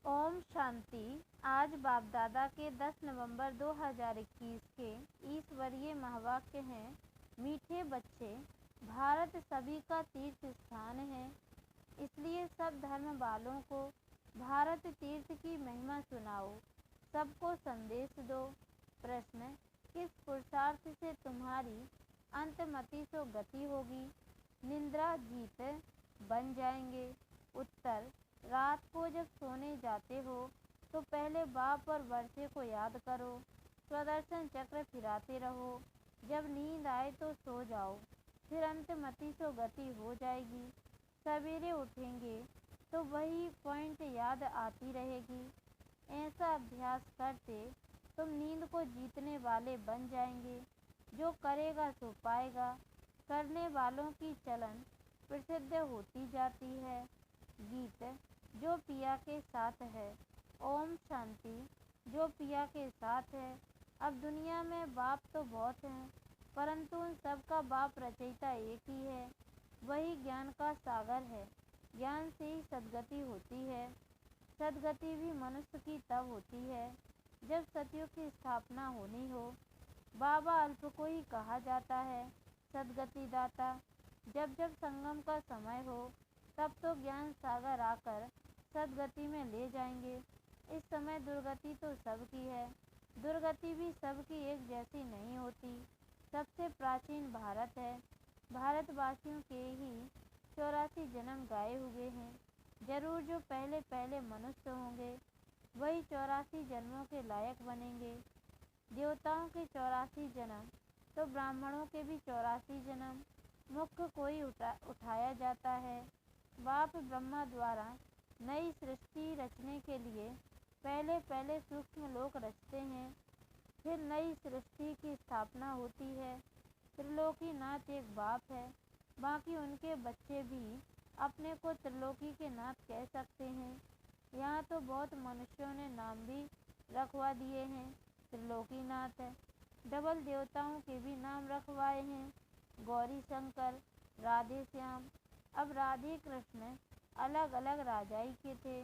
ओम शांति। आज बाप दादा के 10 नवंबर 2021 के ईश्वरीय महावाक्य हैं। मीठे बच्चे, भारत सभी का तीर्थ स्थान है, इसलिए सब धर्म वालों को भारत तीर्थ की महिमा सुनाओ, सबको संदेश दो। प्रश्न, किस पुरुषार्थ से तुम्हारी अंतमति सो गति होगी, निंद्रा जीत बन जाएंगे। उत्तर, रात को जब सोने जाते हो तो पहले बाप और वर्षे को याद करो, स्वदर्शन चक्र फिराते रहो। जब नींद आए तो सो जाओ, फिर अंतमति सो गति हो जाएगी। सवेरे उठेंगे तो वही पॉइंट याद आती रहेगी। ऐसा अभ्यास करते तुम नींद को जीतने वाले बन जाएंगे। जो करेगा सो पाएगा, करने वालों की चलन प्रसिद्ध होती जाती है। गीत, जो पिया के साथ है। ओम शांति। जो पिया के साथ है। अब दुनिया में बाप तो बहुत हैं, परंतु उन सब का बाप रचयिता एक ही है। वही ज्ञान का सागर है। ज्ञान से ही सद्गति होती है। सद्गति भी मनुष्य की तब होती है जब सतयुग की स्थापना होनी हो। बाबा अल्प को ही कहा जाता है सद्गति दाता। जब जब संगम का समय हो तब तो ज्ञान सागर आकर सद्गति में ले जाएंगे। इस समय दुर्गति तो सबकी है, दुर्गति भी सबकी एक जैसी नहीं होती। सबसे प्राचीन भारत है। भारतवासियों के ही 84 जन्म गाए हुए हैं। जरूर जो पहले पहले मनुष्य होंगे वही 84 जन्मों के लायक बनेंगे। देवताओं के 84 जन्म तो ब्राह्मणों के भी 84 जन्म मुख्य कोई उठाया जाता है। बाप ब्रह्मा द्वारा नई सृष्टि रचने के लिए पहले पहले सूक्ष्म लोक रचते हैं, फिर नई सृष्टि की स्थापना होती है। त्रिलोकीनाथ एक बाप है, बाकी उनके बच्चे भी अपने को त्रिलोकी के नाथ कह सकते हैं। यहाँ तो बहुत मनुष्यों ने नाम भी रखवा दिए हैं, त्रिलोकीनाथ है। डबल देवताओं के भी नाम रखवाए हैं, गौरी शंकर, राधे श्याम। अब राधे कृष्ण अलग अलग राजाई के थे।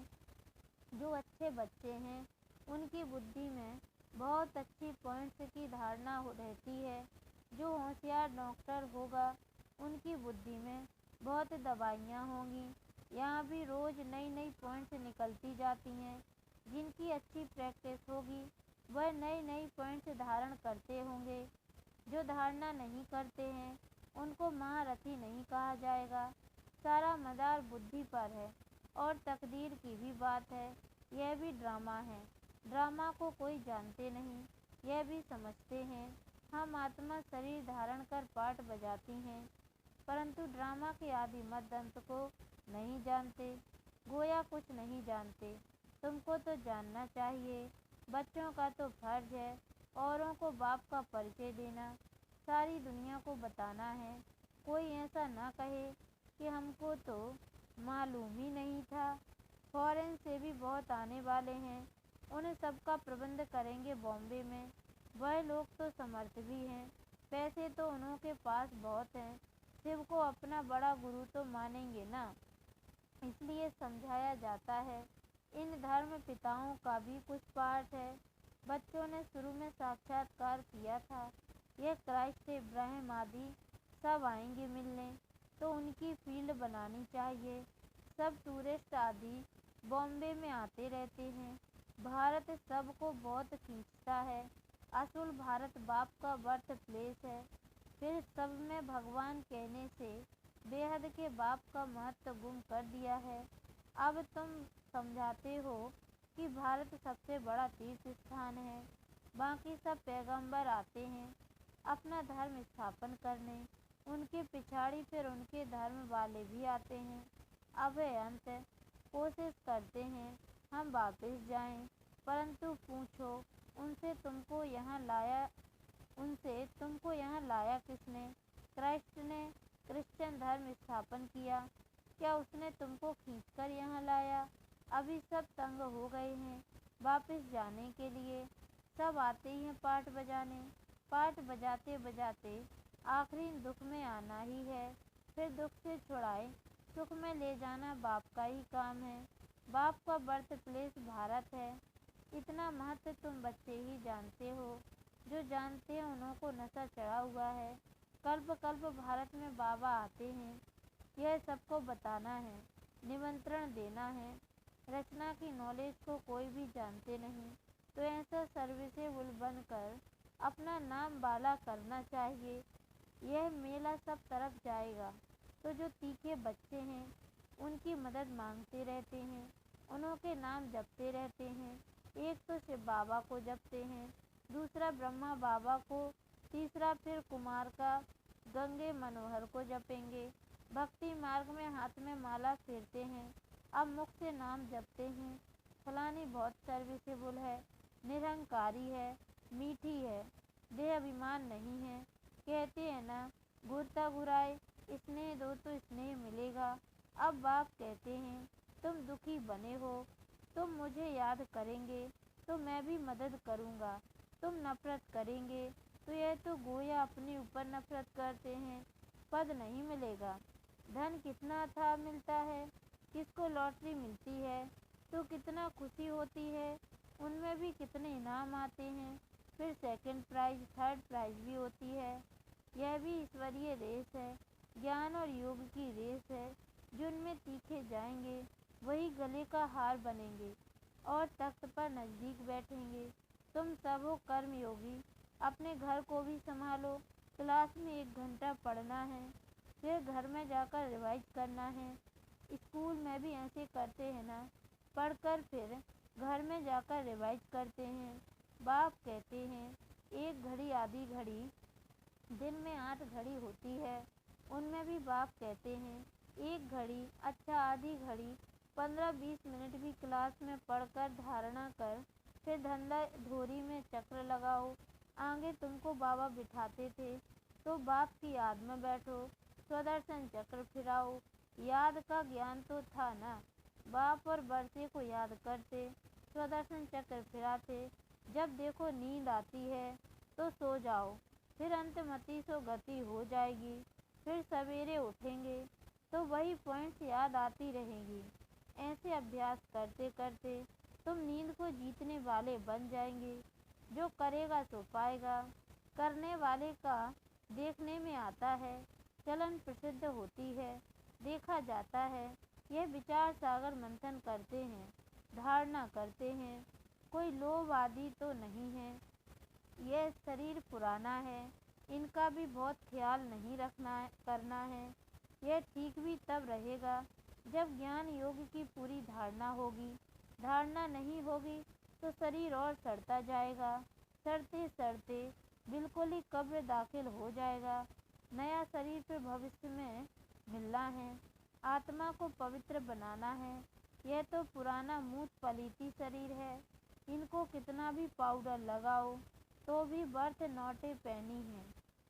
जो अच्छे बच्चे हैं उनकी बुद्धि में बहुत अच्छी पॉइंट्स की धारणा रहती है। जो होशियार डॉक्टर होगा उनकी बुद्धि में बहुत दवाइयाँ होंगी। यहाँ भी रोज़ नई नई पॉइंट्स निकलती जाती हैं। जिनकी अच्छी प्रैक्टिस होगी वह नई नई पॉइंट्स धारण करते होंगे। जो धारणा नहीं करते हैं उनको महारथी नहीं कहा जाएगा। सारा मदार बुद्धि पर है और तकदीर की भी बात है। यह भी ड्रामा है। ड्रामा को कोई जानते नहीं, यह भी समझते हैं हम आत्मा शरीर धारण कर पाठ बजाती हैं, परंतु ड्रामा के आदि मध्य अंत को नहीं जानते। गोया कुछ नहीं जानते। तुमको तो जानना चाहिए। बच्चों का तो फर्ज है औरों को बाप का परिचय देना, सारी दुनिया को बताना है। कोई ऐसा ना कहे कि हमको तो मालूम ही नहीं था। फॉरेन से भी बहुत आने वाले हैं, उन्हें सबका प्रबंध करेंगे बॉम्बे में। वह लोग तो समर्थ भी हैं, पैसे तो उन्हों के पास बहुत हैं। शिव को अपना बड़ा गुरु तो मानेंगे ना, इसलिए समझाया जाता है। इन धर्म पिताओं का भी कुछ पाठ है। बच्चों ने शुरू में साक्षात्कार किया था, यह क्राइस्ट इब्राहिम आदि सब आएंगे मिलने, तो उनकी फील्ड बनानी चाहिए। सब टूरिस्ट आदि बॉम्बे में आते रहते हैं। भारत सबको बहुत खींचता है। असुल भारत बाप का बर्थ प्लेस है। फिर सब में भगवान कहने से बेहद के बाप का महत्व गुम कर दिया है। अब तुम समझाते हो कि भारत सबसे बड़ा तीर्थ स्थान है। बाकी सब पैगंबर आते हैं अपना धर्म स्थापन करने, उनके पिछाड़ी फिर उनके धर्म वाले भी आते हैं। अब अंत कोशिश करते हैं हम वापस जाएं, परंतु पूछो उनसे तुमको यहाँ लाया किसने? क्राइस्ट ने क्रिश्चियन धर्म स्थापन किया, क्या उसने तुमको खींचकर यहाँ लाया? अभी सब तंग हो गए हैं वापस जाने के लिए। सब आते ही हैं पाठ बजाने, पाठ बजाते बजाते आखिरी दुख में आना ही है। फिर दुख से छुड़ाए सुख में ले जाना बाप का ही काम है। बाप का बर्थ प्लेस भारत है। इतना महत्व तुम बच्चे ही जानते हो। जो जानते हैं उन्हों को नशा चढ़ा हुआ है। कल्प कल्प भारत में बाबा आते हैं। यह सबको बताना है, निमंत्रण देना है। रचना की नॉलेज को कोई भी जानते नहीं, तो ऐसा सर्विसेबल बनकर अपना नाम बाला करना चाहिए। यह मेला सब तरफ जाएगा, तो जो तीखे बच्चे हैं उनकी मदद मांगते रहते हैं, उन्हों के नाम जपते रहते हैं। एक तो शिव बाबा को जपते हैं, दूसरा ब्रह्मा बाबा को, तीसरा फिर कुमार का गंगे मनोहर को जपेंगे। भक्ति मार्ग में हाथ में माला फेरते हैं, अब मुख से नाम जपते हैं। फलानी बहुत सर्विसेबल है, निरंकारी है, मीठी है, देह अभिमान नहीं है। कहते हैं ना, घूरता घुराए स्नेह दो तो स्नेह मिलेगा। अब बाप कहते हैं तुम दुखी बने हो, तुम मुझे याद करेंगे तो मैं भी मदद करूँगा। तुम नफरत करेंगे तो यह तो गोया अपने ऊपर नफरत करते हैं। पद नहीं मिलेगा। धन कितना था मिलता है, किसको लॉटरी मिलती है तो कितना खुशी होती है। उनमें भी कितने इनाम आते हैं, फिर सेकंड प्राइज थर्ड प्राइज भी होती है। यह भी ईश्वरीय रेस है, ज्ञान और योग की रेस है। जिनमें तीखे जाएंगे वही गले का हार बनेंगे और तख्त पर नज़दीक बैठेंगे। तुम सब हो कर्म योगी, अपने घर को भी संभालो। क्लास में 1 घंटा पढ़ना है, फिर घर में जाकर रिवाइज करना है। स्कूल में भी ऐसे करते हैं ना, पढ़कर फिर घर में जाकर रिवाइज करते हैं। बाप कहते हैं 1 घड़ी आधी घड़ी, दिन में 8 घड़ी होती है। उनमें भी बाप कहते हैं 1 घड़ी, अच्छा आधी घड़ी, 15-20 मिनट भी क्लास में पढ़कर धारणा कर, फिर धंधा धोरी में चक्र लगाओ। आगे तुमको बाबा बिठाते थे तो बाप की याद में बैठो, स्वदर्शन चक्र फिराओ। याद का ज्ञान तो था ना, बाप और बरसे को याद करते, स्वदर्शन चक्र फिराते। जब देखो नींद आती है तो सो जाओ, फिर अंतमति सो गति हो जाएगी। फिर सवेरे उठेंगे तो वही पॉइंट्स याद आती रहेंगी। ऐसे अभ्यास करते करते तुम नींद को जीतने वाले बन जाएंगे। जो करेगा सो पाएगा, करने वाले का देखने में आता है, चलन प्रसिद्ध होती है, देखा जाता है। यह विचार सागर मंथन करते हैं, धारणा करते हैं। कोई लोभ आदि तो नहीं है। यह शरीर पुराना है, इनका भी बहुत ख्याल नहीं करना है। यह ठीक भी तब रहेगा जब ज्ञान योग की पूरी धारणा होगी। धारणा नहीं होगी तो शरीर और सड़ता जाएगा, सड़ते सड़ते बिल्कुल ही कब्र दाखिल हो जाएगा। नया शरीर फिर भविष्य में मिलना है, आत्मा को पवित्र बनाना है। यह तो पुराना मूत पलीती शरीर है, इनको कितना भी पाउडर लगाओ तो भी बर्थ नौटे पहनी है।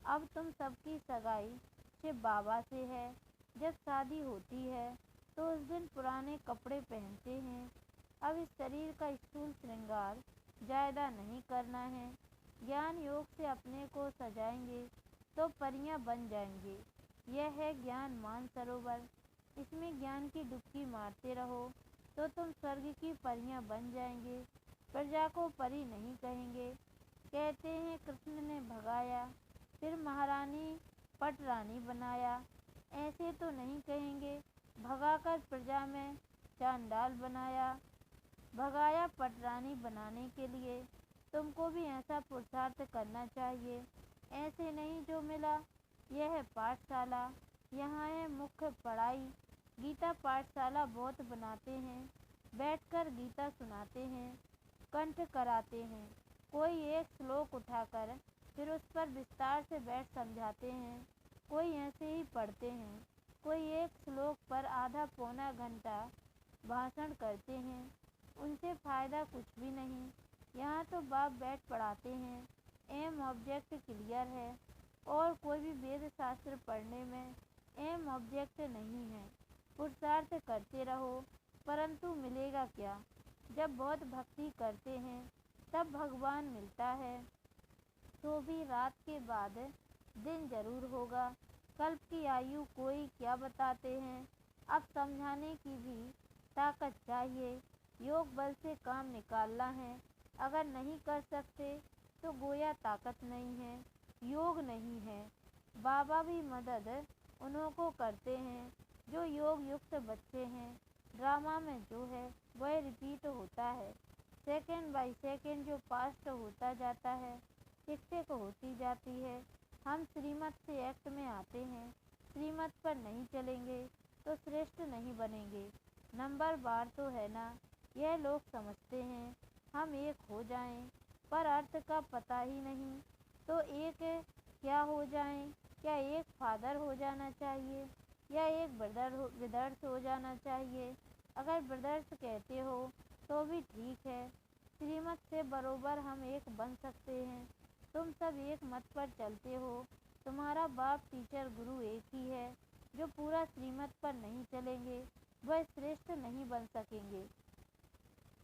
अब तुम सबकी सगाई शिव बाबा से है। जब शादी होती है तो उस दिन पुराने कपड़े पहनते हैं। अब इस शरीर का स्थूल श्रृंगार ज़्यादा नहीं करना है। ज्ञान योग से अपने को सजाएंगे तो परियां बन जाएंगे। यह है ज्ञान मानसरोवर, इसमें ज्ञान की डुबकी मारते रहो तो तुम स्वर्ग की परियां बन जाएंगे। प्रजा को परी नहीं कहेंगे। कहते हैं कृष्ण ने भगाया, फिर महारानी पटरानी बनाया। ऐसे तो नहीं कहेंगे, भगाकर प्रजा में चांडाल बनाया। भगाया पटरानी बनाने के लिए, तुमको भी ऐसा पुरुषार्थ करना चाहिए। ऐसे नहीं जो मिला। यह है पाठशाला, यहाँ है मुख्य पढ़ाई। गीता पाठशाला बहुत बनाते हैं, बैठकर गीता सुनाते हैं, कंठ कराते हैं। कोई एक श्लोक उठाकर फिर उस पर विस्तार से बैठ समझाते हैं। कोई ऐसे ही पढ़ते हैं, कोई एक श्लोक पर आधा पौना घंटा भाषण करते हैं। उनसे फ़ायदा कुछ भी नहीं। यहाँ तो बाप बैठ पढ़ाते हैं, एम ऑब्जेक्ट क्लियर है। और कोई भी वेद शास्त्र पढ़ने में एम ऑब्जेक्ट नहीं है। पुरुषार्थ करते रहो, परंतु मिलेगा क्या? जब बहुत भक्ति करते हैं तब भगवान मिलता है, तो भी रात के बाद दिन जरूर होगा। कल्प की आयु कोई क्या बताते हैं, अब समझाने की भी ताकत चाहिए, योग बल से काम निकालना है। अगर नहीं कर सकते तो गोया ताकत नहीं है, योग नहीं है। बाबा भी मदद उन्हों को करते हैं जो योग युक्त बच्चे हैं। ड्रामा में जो है वह रिपीट होता है, सेकंड बाय सेकंड जो पास्ट होता जाता है, टिक टिक होती जाती है। हम श्रीमत से एक्ट में आते हैं, श्रीमत पर नहीं चलेंगे तो श्रेष्ठ नहीं बनेंगे। नंबर बार तो है ना, यह लोग समझते हैं हम एक हो जाएं, पर अर्थ का पता ही नहीं। तो एक क्या हो जाएं? क्या एक फादर हो जाना चाहिए या एक ब्रदर्स हो जाना चाहिए? अगर ब्रदर्स कहते हो तो भी ठीक है, श्रीमत से बरोबर हम एक बन सकते हैं। तुम सब एक मत पर चलते हो, तुम्हारा बाप टीचर गुरु एक ही है। जो पूरा श्रीमत पर नहीं चलेंगे वह श्रेष्ठ नहीं बन सकेंगे।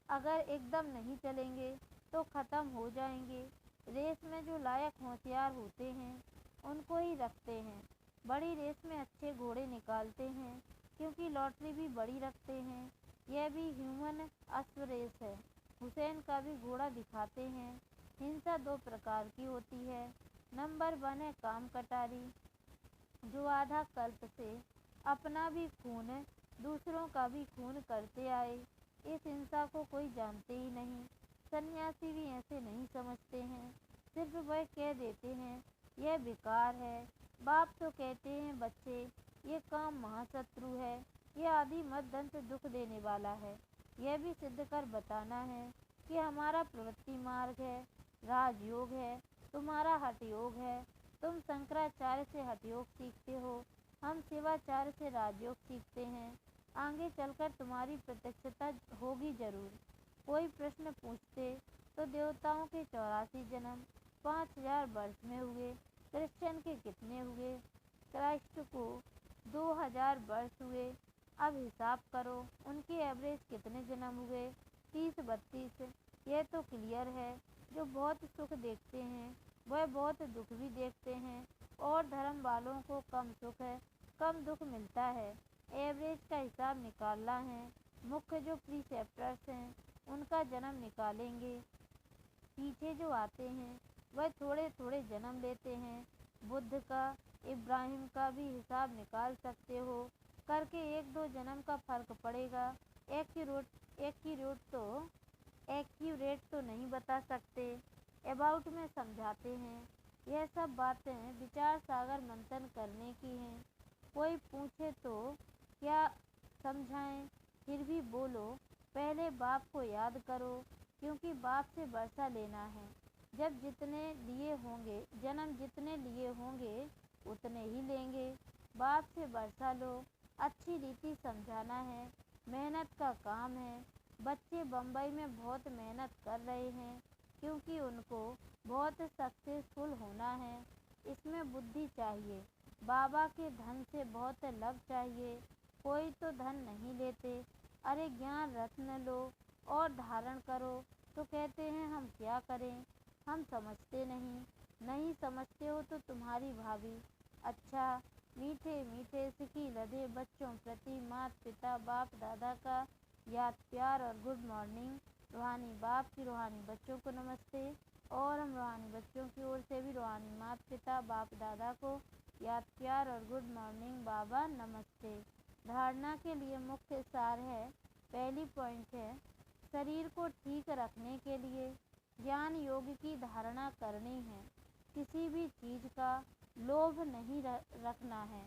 अगर एकदम नहीं चलेंगे तो ख़त्म हो जाएंगे। रेस में जो लायक होशियार होते हैं उनको ही रखते हैं। बड़ी रेस में अच्छे घोड़े निकालते हैं क्योंकि लॉटरी भी बड़ी रखते हैं। यह भी ह्यूमन अश्व रेस है। हुसैन का भी घोड़ा दिखाते हैं। हिंसा दो प्रकार की होती है। नंबर 1 है काम कटारी, जो आधा कल्प से अपना भी खून दूसरों का भी खून करते आए। इस हिंसा को कोई जानते ही नहीं। सन्यासी भी ऐसे नहीं समझते हैं, सिर्फ वह कह देते हैं यह बेकार है। बाप तो कहते हैं बच्चे ये काम महाशत्रु है, यह आदि मद्दंत दुख देने वाला है। यह भी सिद्ध कर बताना है कि हमारा प्रवृत्ति मार्ग है, राजयोग है, तुम्हारा हठ योग है। तुम शंकराचार्य से हठ योग सीखते हो, हम शिवाचार्य से राजयोग सीखते हैं। आगे चलकर तुम्हारी प्रत्यक्षता होगी जरूर। कोई प्रश्न पूछते तो देवताओं के 84 जन्म 5000 वर्ष में हुए, क्रिश्चियन के कितने हुए, क्राइस्ट को 2000 वर्ष हुए। अब हिसाब करो उनके एवरेज कितने जन्म हुए, 30-32। यह तो क्लियर है, जो बहुत सुख देखते हैं वह बहुत दुख भी देखते हैं, और धर्म वालों को कम सुख है कम दुख मिलता है। एवरेज का हिसाब निकालना है। मुख्य जो प्रीसेप्टर्स हैं उनका जन्म निकालेंगे, पीछे जो आते हैं वह थोड़े थोड़े जन्म लेते हैं। बुद्ध का, इब्राहिम का भी हिसाब निकाल सकते हो, करके 1-2 जन्म का फर्क पड़ेगा। एक्यूरेट तो नहीं बता सकते, अबाउट में समझाते हैं। यह सब बातें विचार सागर मंथन करने की हैं। कोई पूछे तो क्या समझाएं, फिर भी बोलो पहले बाप को याद करो, क्योंकि बाप से वर्षा लेना है। जब जितने लिए होंगे, जन्म जितने लिए होंगे उतने ही लेंगे। बाप से वर्षा लो, अच्छी रीति समझाना है, मेहनत का काम है। बच्चे बम्बई में बहुत मेहनत कर रहे हैं क्योंकि उनको बहुत सक्सेसफुल होना है। इसमें बुद्धि चाहिए, बाबा के धन से बहुत लव चाहिए। कोई तो धन नहीं लेते, अरे ज्ञान रत्न लो और धारण करो, तो कहते हैं हम क्या करें, हम समझते नहीं समझते हो तो तुम्हारी भाभी। अच्छा, मीठे मीठे सिकी लदे बच्चों प्रति माता पिता बाप दादा का याद प्यार और गुड मॉर्निंग। रूहानी बाप की रूहानी बच्चों को नमस्ते, और हम रूहानी बच्चों की ओर से भी रूहानी माता पिता बाप दादा को याद प्यार और गुड मॉर्निंग बाबा नमस्ते। धारणा के लिए मुख्य सार है, पहली पॉइंट है शरीर को ठीक रखने के लिए ज्ञान योग की धारणा करनी है। किसी भी चीज़ का लोभ नहीं रखना है,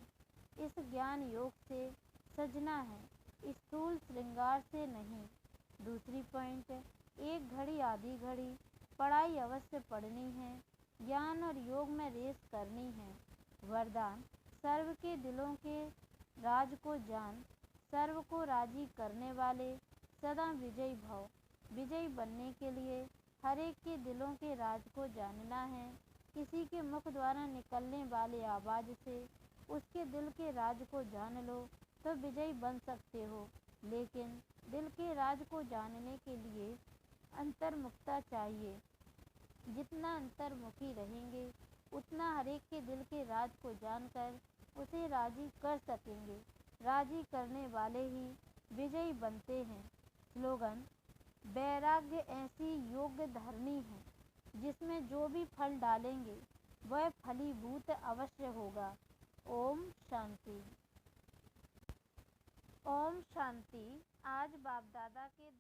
इस ज्ञान योग से सजना है, स्थूल श्रृंगार से नहीं। दूसरी पॉइंट, एक घड़ी आधी घड़ी पढ़ाई अवश्य पढ़नी है, ज्ञान और योग में रेस करनी है। वरदान, सर्व के दिलों के राज को जान, सर्व को राजी करने वाले सदा विजयी भव। विजयी बनने के लिए हर एक के दिलों के राज को जानना है। किसी के मुख द्वारा निकलने वाले आवाज़ से उसके दिल के राज को जान लो तो विजयी बन सकते हो, लेकिन दिल के राज को जानने के लिए अंतर्मुखता चाहिए। जितना अंतर्मुखी रहेंगे उतना हर एक के दिल के राज को जानकर उसे राजी कर सकेंगे। राजी करने वाले ही विजयी बनते हैं। स्लोगन: वैराग्य ऐसी योग्य धरनी है जिसमें जो भी फल डालेंगे वह फलीभूत अवश्य होगा। ओम शांति। ओम शांति। आज बाप दादा के